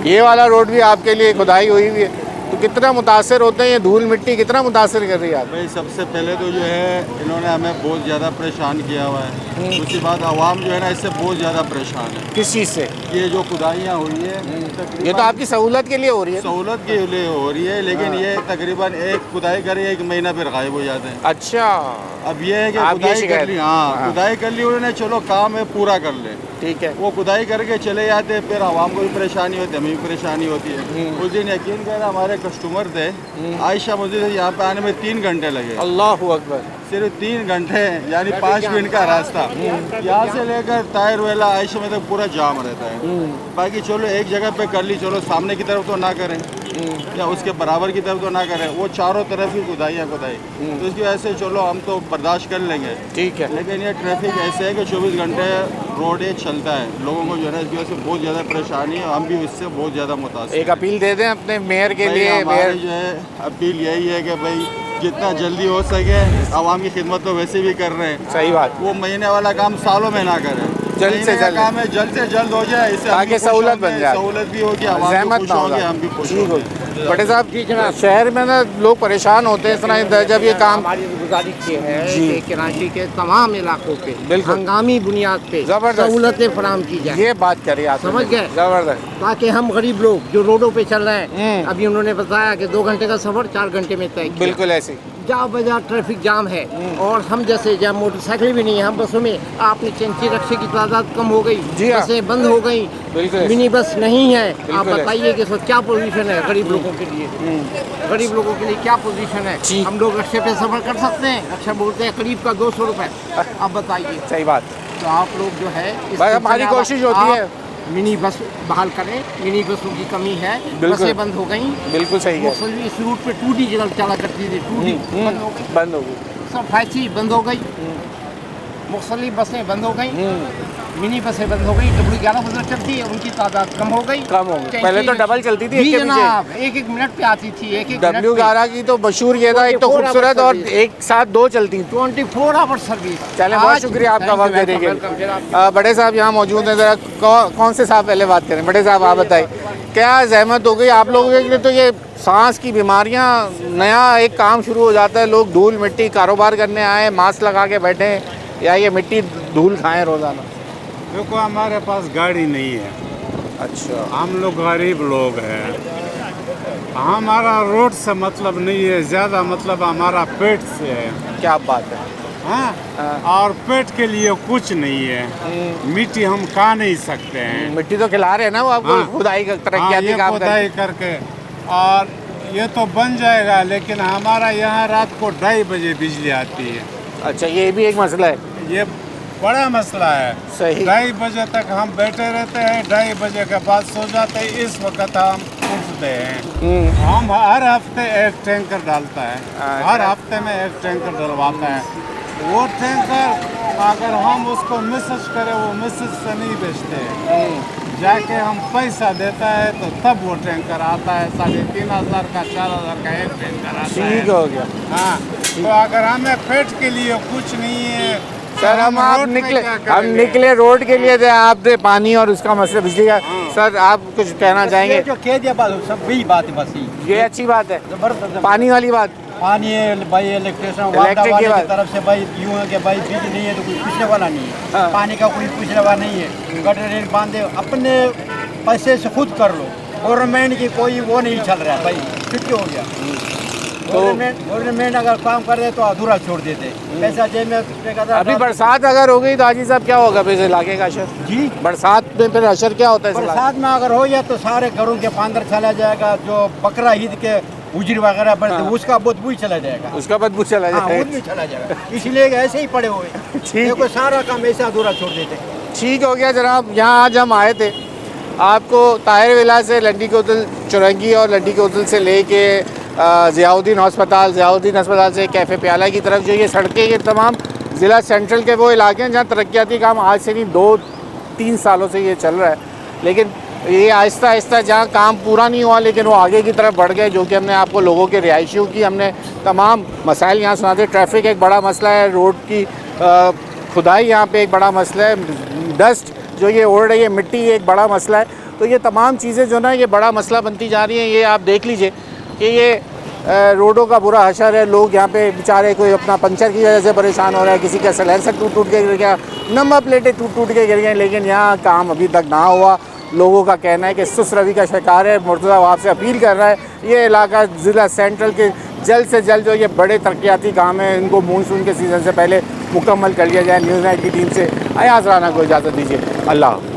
ये वाला रोड भी आपके लिए खुदाई हुई हुई है, तो कितना मुतासर होते हैं, ये धूल मिट्टी कितना मुतासर कर रही है आप?
भाई सबसे पहले तो जो है इन्होंने हमें बहुत ज़्यादा परेशान किया हुआ है। उसके बाद आवाम जो है ना इससे बहुत ज़्यादा परेशान है।
किस चीज़ से?
ये जो खुदाइयाँ हुई है
ये तो आपकी सहूलत के लिए हो रही है।
सहूलत के लिए हो रही है, लेकिन ये तकरीबन एक खुदाई करे 1 महीना फिर गायब हो जाते हैं।
अच्छा,
अब ये है कि
आप ये
खुदाई कर ली, हाँ खुदाई कर ली उन्होंने, चलो काम है पूरा कर ले,
ठीक है।
वो खुदाई करके चले जाते हैं, फिर आवाम को भी परेशानी होती है, हमें भी परेशानी होती है। उस दिन यकीन कर हमारे कस्टमर थे, आयशा मस्जिद से यहाँ पे आने में 3 घंटे लगे।
अल्लाहु अकबर।
सिर्फ 3 घंटे यानी 5 मिनट का रास्ता, यहाँ से लेकर टायर वेला आयशा में तक पूरा जाम रहता है। बाकी चलो एक जगह पे कर ली, चलो सामने की तरफ तो ना करें या उसके बराबर की तरफ तो ना करें, वो चारों तरफ ही खुदाई, तो इसकी वजह से चलो हम तो बर्दाश्त कर लेंगे,
ठीक है।
लेकिन ये ट्रैफिक ऐसे है कि 24 घंटे रोड ये चलता है, लोगों को जो है इसकी वजह से बहुत ज़्यादा परेशानी है, हम भी इससे बहुत ज़्यादा मुतासिर।
एक अपील दे दें अपने मेयर के लिए।
मेयर जो है अपील यही है कि भाई जितना जल्दी हो सके, आवाम की खिदमत तो वैसे भी कर रहे हैं,
सही बात,
वो महीने वाला काम सालों में ना करें,
जल्द से जल्द
काम है जल्द से जल्द हो जाए, इससे
ताकि सहूलत बन जाए,
सहूलत भी होगी, आवाम भी खुश होंगे, हम भी खुश होंगे।
बड़े साहब शहर में ना लोग परेशान होते हैं इस तरह जब ये काम।
हमारी गुजारिश ये है कि कराची के तमाम इलाकों पे हंगामी बुनियाद पे सहूलतें फराहम की जाए।
ये बात करिए आप,
समझ गए?
जबरदस्त।
ताकि हम गरीब लोग जो रोडों पे चल रहे हैं, अभी उन्होंने बताया कि 2 घंटे का सफर 4 घंटे में तय,
बिल्कुल ऐसे
जहाँ बजा ट्रैफिक जाम है, और हम जैसे जहाँ मोटरसाइकिल भी नहीं है, हम बसों में आपने चंची रक्षे की तादाद कम हो गई, बसें बंद हो गई, मिनी बस नहीं है। आप बताइए कि इसमें क्या पोजीशन है गरीब लोगों के लिए? गरीब लोगों के लिए क्या पोजीशन है? हम लोग रक्षे पे सफर कर सकते हैं? रक्षा बोलते हैं करीब का 200 रुपये। अब बताइए,
सही बात।
तो आप लोग जो है
हमारी कोशिश होती है
मिनी बस बहाल करें, मिनी बसों की कमी है, बसें बंद हो गई।
बिल्कुल सही है।
इस रूट पे 2D जगह चला करती थी, 2D
बंद हो गई,
सब फैक्ट्री बंद हो गई, मुख्तलिफ बसें बंद हो गई, मिनी बसें बंद हो गई, W11 बसें चलती है, उनकी तादाद कम हो गई।
पहले तो डबल चलती थी,
जनाब 1-1 मिनट पे आती थी, 1-1
W11 की तो मशहूर ये था, एक तो खूबसूरत और एक साथ 2 चलती,
24 आवर सर्विस।
चले, बहुत शुक्रिया आपका वक्त देने के लिए। बड़े साहब यहाँ मौजूद हैं, ज़रा कौन से साहब पहले बात करें? बड़े साहब आप बताइए, क्या जहमत हो गई आप लोगों के लिए? तो ये सांस की बीमारियाँ, नया एक काम शुरू हो जाता है, लोग धूल मिट्टी कारोबार करने आए, मास्क लगा के बैठे हैं, या ये मिट्टी धूल खाएं रोज़ाना?
देखो हमारे पास गाड़ी नहीं है।
अच्छा,
हम लोग गरीब लोग हैं, हमारा रोड से मतलब नहीं है, ज़्यादा मतलब हमारा पेट से है।
क्या बात है?
हाँ, और पेट के लिए कुछ नहीं है, मिट्टी हम खा नहीं सकते हैं।
मिट्टी तो खिला रहे हैं ना वो आपको, खुदाई
खुदाई करके, और ये तो बन जाएगा, लेकिन हमारा यहाँ रात को 2:30 बजे बिजली आती है।
अच्छा, ये भी एक मसला है,
ये बड़ा मसला है।
सही।
2:30 बजे तक हम बैठे रहते हैं, 2:30 बजे के बाद सो जाते हैं, इस वक्त हम उठते हैं। हम हर हफ्ते 1 टैंकर डालता है, हर हफ्ते में 1 टैंकर डलवाता है। वो टैंकर अगर हम उसको मैसेज करें, वो मैसेज से नहीं बेचते हैं, जाके हम पैसा देता है तो तब वो टैंकर आता है। 3,500 का 4,000 का 1 टैंकर आता है।
ठीक हो गया।
हाँ, तो अगर हमें पेट के लिए कुछ नहीं है
सर, हम निकले रोड के लिए थे, आप थे पानी और उसका मसला बिजली का। सर आप कुछ कहना चाहेंगे?
जो कह दिया बात सब वही बात है, बस
ये अच्छी बात है, पानी वाली बात।
पानी है भाई, इलेक्ट्रिसिटी
इलेक्ट्रिक
वाले
की
की तरफ से भाई यूँ है कि भाई बिजली नहीं है तो कोई पूछने वाला नहीं है, पानी का कोई पूछने वाला नहीं है। गटर रेल बांधे अपने पैसे से खुद कर लो, गवर्नमेंट की कोई वो नहीं चल रहा है भाई, छुट्टी हो गया। गवर्नमेंट अगर काम कर रहे तो अधूरा छोड़ देते, पैसा जेब में।
अभी बरसात अगर हो गई तो हाजी साहब क्या होगा फिर इस इलाके का असर?
जी,
बरसात में फिर असर क्या होता है इस इलाके?
बरसात में अगर हो जाए तो सारे घरों के अंदर चला जाएगा, जो बकरा ईद के उजरी वगैरह बढ़ते उसका बदबू ही चला जाएगा,
उसका बदबू चला जाएगा,
बदबू चला जाएगा। इसलिए ऐसे ही पड़े हुए देखो, सारा काम ऐसे अधूरा छोड़ देते।
ठीक हो गया जनाब। यहाँ आज हम आए थे, आपको ताहिर विला से लंडी कोतल चुरंगी और लंडी कोतल से लेके ज़ियाउद्दीन अस्पताल से कैफ़े प्याला की तरफ जो ये सड़कें, ये तमाम ज़िला सेंट्रल के वो इलाके हैं जहाँ तरक्याती काम आज से नहीं 2-3 सालों से ये चल रहा है, लेकिन ये आहिस्ता आहिस्ता जहाँ काम पूरा नहीं हुआ लेकिन वो आगे की तरफ बढ़ गए, जो कि हमने आपको लोगों के रिहायशियों की हमने तमाम मसाइल यहाँ सुनाते। ट्रैफिक एक बड़ा मसला है, रोड की खुदाई यहाँ पे एक बड़ा मसला है, डस्ट जो ये उड़ रही है, मिट्टी एक बड़ा मसला है। तो ये तमाम चीज़ें जो ना ये बड़ा मसला बनती जा रही हैं। ये आप देख लीजिए कि ये रोडों का बुरा हशर है, लोग यहाँ पे बेचारे कोई अपना पंचर की वजह से परेशान हो रहा है, किसी का सलेंसर टूट के गिर गया, नंबर प्लेटें टूट के गिर गई, लेकिन यहाँ काम अभी तक ना हुआ। लोगों का कहना है कि सुस्त रवि का शिकार है। मुर्तज़ा आपसे अपील कर रहा है ये इलाका ज़िला सेंट्रल के जल्द से जल्द जो ये बड़े तरक्याती काम हैं इनको मानसून के सीज़न से पहले मुकम्मल कर लिया जाए। न्यूज़ नाइट की टीम से अयाज़ राना को इजाज़त दीजिए। अल्लाह।